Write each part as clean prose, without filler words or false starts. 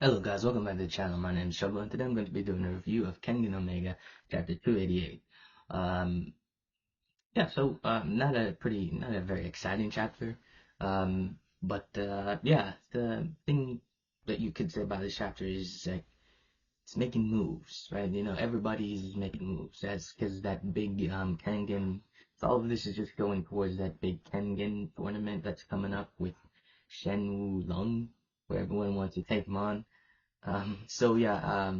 Hello guys, welcome back to the channel. My name is Shovel, and today I'm going to be doing a review of Kengan Omega Chapter 288. Um, not a very exciting chapter. Yeah, the thing that you could say about this chapter is like it's making moves, right? You know, everybody's making moves. That's because that big Kengan. So all of this is just going towards that big Kengan tournament that's coming up with Shen Wu Lung, where everyone wants to take him on. So yeah,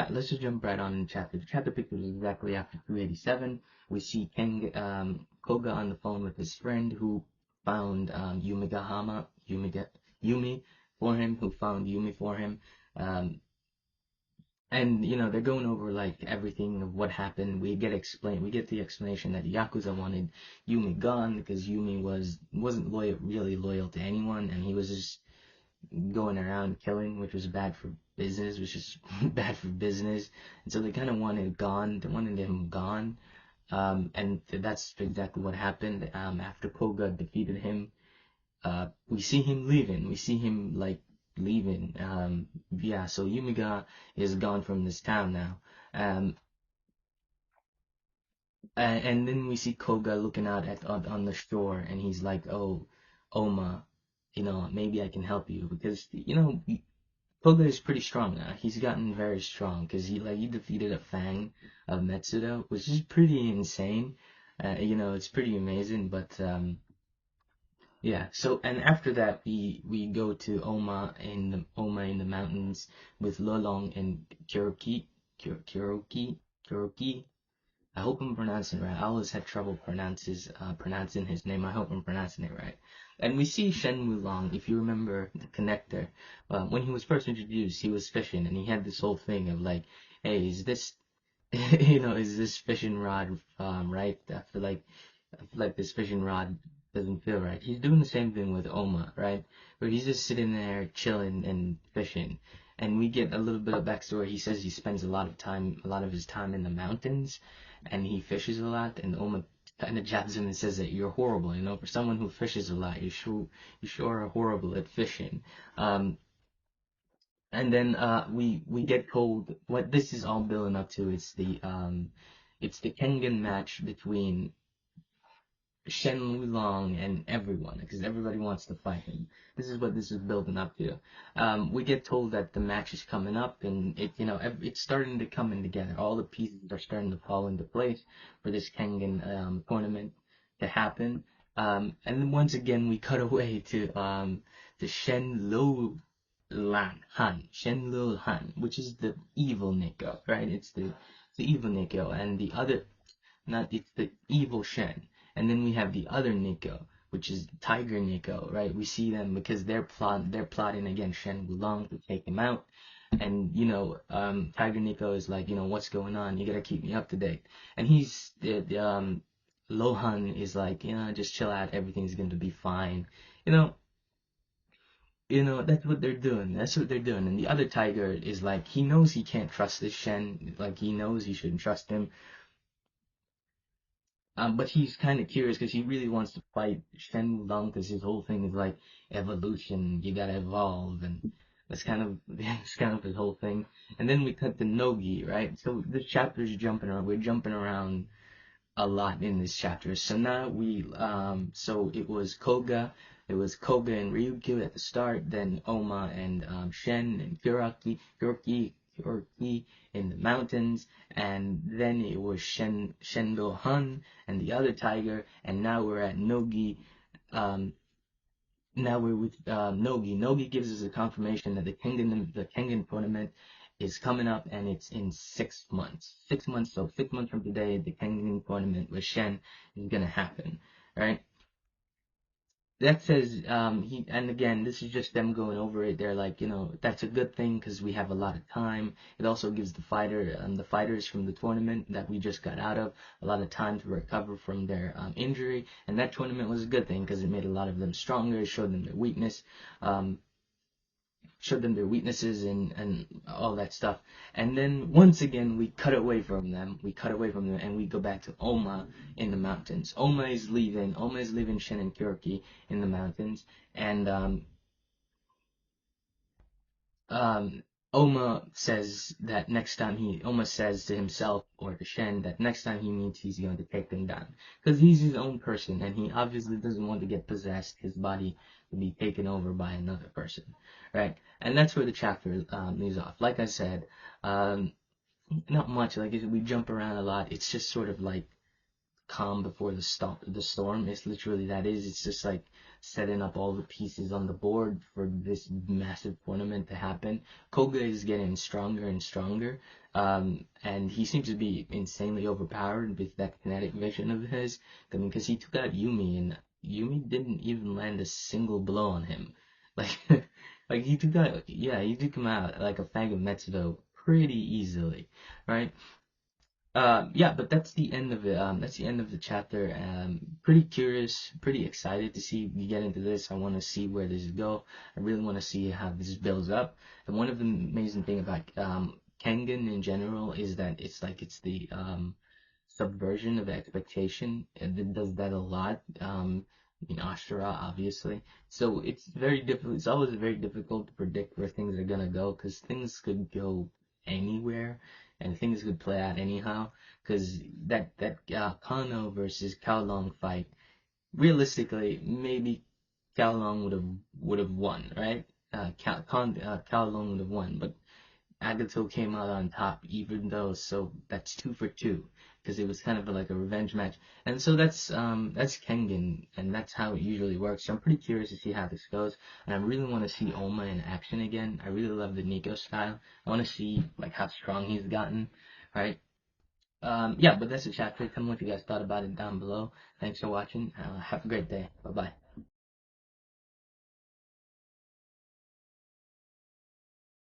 let's just jump right on in chapter. The chapter pictures exactly after 287. We see Koga on the phone with his friend who found Yumi for him, who found Yumi for him. Um, and you know they're going over like everything of what happened. We get the explanation that Yakuza wanted Yumi gone because wasn't really loyal to anyone, and he was just going around killing, which was bad for business, which is bad for business. And so they kind of wanted gone. They wanted him gone. And that's exactly what happened. After Koga defeated him, we see him leaving. We see him like leaving. Yeah. So Yumiga is gone from this town now. Um, and then we see Koga looking out on the shore, and he's like, "Oh, Oma, you know, maybe I can help you because you know Koga is pretty strong now. He's gotten very strong because he defeated a Fang of Metsudo, which is pretty insane. You know, it's pretty amazing. But yeah. So and after that, we go to Oma in the mountains with Lolong and Kuroki. I hope I'm pronouncing it right. I always had trouble pronouncing his name. I hope I'm pronouncing it right. And we see Shen Wulong, if you remember the connector, when he was first introduced, he was fishing, and he had this whole thing of like, hey, is this, is this fishing rod, right? I feel like this fishing rod doesn't feel right. He's doing the same thing with Oma, right? Where he's just sitting there chilling and fishing. And we get a little bit of backstory. He says he spends a lot of his time in the mountains, and he fishes a lot. And Oma kind of jabs him and says that you're horrible. You know, for someone who fishes a lot, you sure are horrible at fishing. Um, and then we get told what this is all building up to. It's the Kengan match between Shen Wulong and everyone, because everybody wants to fight him. This is what this is building up to. We get told that the match is coming up, and it's starting to come in together. All the pieces are starting to fall into place for this Kengan tournament to happen. And then once again, we cut away to Shen Lil Han, which is the evil Nico, right? It's the evil Nico, and the other not it's the evil Shen. And then we have the other Nico, which is Tiger Nico, right? We see them because they're plotting against Shen Wulong to take him out. And Tiger Nico is like, what's going on? You gotta keep me up to date. And Lohan is like, just chill out, everything's gonna be fine. You know, that's what they're doing. That's what they're doing. And the other Tiger is like, he knows he can't trust this Shen. Like he knows he shouldn't trust him. But he's kind of curious because he really wants to fight Shen Wulong because his whole thing is like evolution. You gotta evolve, and that's kind of his whole thing. And then we cut to Nogi, right? So this chapter is jumping around. We're jumping around a lot in this chapter. So now so it was Koga and Ryukyu at the start, then Oma and Shen and Kuroki in the mountains, and then it was Shendo Han and the other tiger, and now we're at Nogi. Um, Now we're with Nogi. Nogi gives us a confirmation that the Kengan tournament is coming up, and it's in 6 months. 6 months, so 6 months from today, the Kengan tournament with Shen is gonna happen, right? That says and again, this is just them going over it. They're like, that's a good thing because we have a lot of time. It also gives the fighters from the tournament that we just got out of a lot of time to recover from their injury, and that tournament was a good thing because it made a lot of them stronger, showed them their um, weaknesses and all that stuff. And then once again we cut away from them. And we go back to Oma in the mountains. Oma is leaving Shen and Kyoki in the mountains. And um, Oma says to himself or to Shen that next time he meets, he's going to take them down. Because he's his own person, and he obviously doesn't want to get possessed, his body to be taken over by another person, right? And that's where the chapter leaves off. Like I said, um, not much, like we jump around a lot. It's just sort of like calm before the storm. It's literally that is. It's just like setting up all the pieces on the board for this massive tournament to happen. Koga is getting stronger and stronger, and he seems to be insanely overpowered with that kinetic vision of his. I mean, because he took out Yumi, and Yumi didn't even land a single blow on him. Like, like he took him out like a fag of Metsudo pretty easily, right? Yeah, but that's the end of it. That's the end of the chapter. Pretty curious, pretty excited to see we get into this. I want to see where this go. I really want to see how this builds up. And one of the amazing thing about Kengan in general is that it's the subversion of expectation, and it does that a lot. In Ashura, obviously. So it's very difficult. It's always very difficult to predict where things are gonna go because things could go anywhere and things could play out anyhow. Because that Kano versus Kowloon fight, realistically, maybe Kowloon would have won, right? Kowloon would have won, but Agato came out on top, even though so that's 2 for 2 because it was kind of like a revenge match, and so that's Kengan, and that's how it usually works. So I'm pretty curious to see how this goes, and I really want to see Oma in action again. I really love the Nico style. I want to see like how strong he's gotten, right? Yeah, but that's the chapter. Tell me what you guys thought about it down below. Thanks for watching. Have a great day. Bye bye.